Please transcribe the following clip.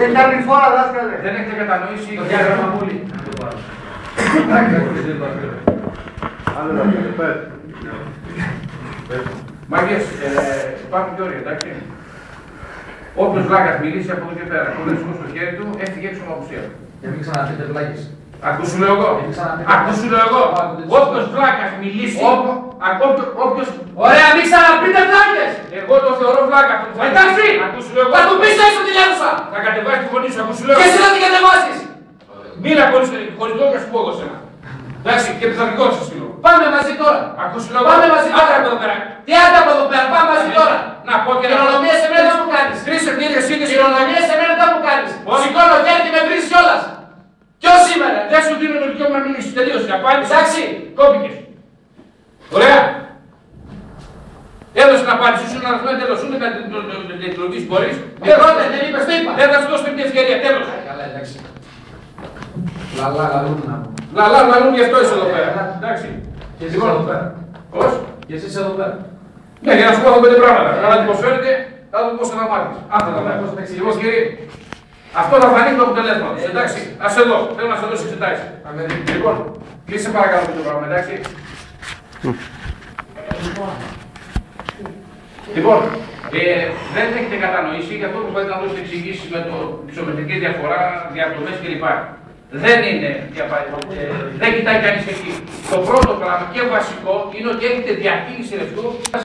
Έχει άλλη φορά, δάσκαλε. Δεν έχετε κατανοήσει για γραμμαμούλη. Μάγκες, υπάρχουν και όρια, εντάξει. Όποιος βλάκας μιλήσει από εδώ και πέρα, χωρίς στο χέρι του, έφυγε έξω από απουσία. Για μην ξαναπείτε βλάκες. Ακούσου λέω εγώ. Ακούσου λέω εγώ. Όποιος βλάκας μιλήσει, όποιος... Ωραία, μην ξαναπείτε βλάκες! Εγώ το θεωρώ βλάκα. Εντάξει! Ακούσου λέω εγώ. Θα του πεις έξω την αίθουσα! Θα κατεβάσεις τη φωνή σου, ακούσου λέω εγώ. Και εσύ να την κατεβάσεις! Μίλα χωρίς λόγια σου πω εγώ σένα. Εντάξει, και πιθανικό σου στείλω. Πάμε μαζί τώρα! Ακούσου λέω εγώ. Πάμε μαζί τώρα! Άντε από εδώ πέρα. Τι άντε από εδώ πέρα, πάμε μαζί τώρα! Να πω και να πω. Χειρονομία σε μένα δεν μου κάνεις! Τρεις ευκαιρίες είναι Χειρονομία σε μένα δεν μου κάνεις! Σηκώνω χέρι και με βρίζεις κιόλας! Ποιος σήμερα! Δεν σου δίνω το δικαίωμα να μιλήσεις. Τελείωσε. Απάντησε. Εντάξει! Κόπηκες. Ωραία. Έδωσε την απάντηση σου, να δούμε τέλος σου, να την εκλογής μπορείς. Εγώ δεν είπες, το είπα! Δεν θα σου δώσω την ευκαιρία, τέλος. Καλά, εντάξει. Λαλά, λαλούν να πω. Λαλά, λαλούν γι' αυτό είσαι εδώ πέρα. Εντάξει. Και εσύ εδώ πέρα. Πώς? Και εσύ εδώ πέρα. Ναι, για να σου πω πέντε πράγματα. Αλλά τι πως φαίνεται, θα δω πώς θα τα μάθεις. Αν θα τα μάθεις. Λοιπόν, κύριε, αυτό θα φανεί το αποτελέσμα. Εντάξει, ας εδώ. Θέλω να σε δώσω εξετάσεις. Λοιπόν, κλείσε παρακαλώ το πράγμα, εντάξει. Λοιπόν, δεν έχετε κατανοήσει, γι' αυτό προσπαθείτε να δώσετε εξηγήσεις με το ψωμετρική διαφορά, διατομές κλπ. Δεν είναι, δεν κοιτάει κανείς εκεί. Το πρώτο πράγμα και βασικό είναι ότι έχετε διακίνηση ρευστού.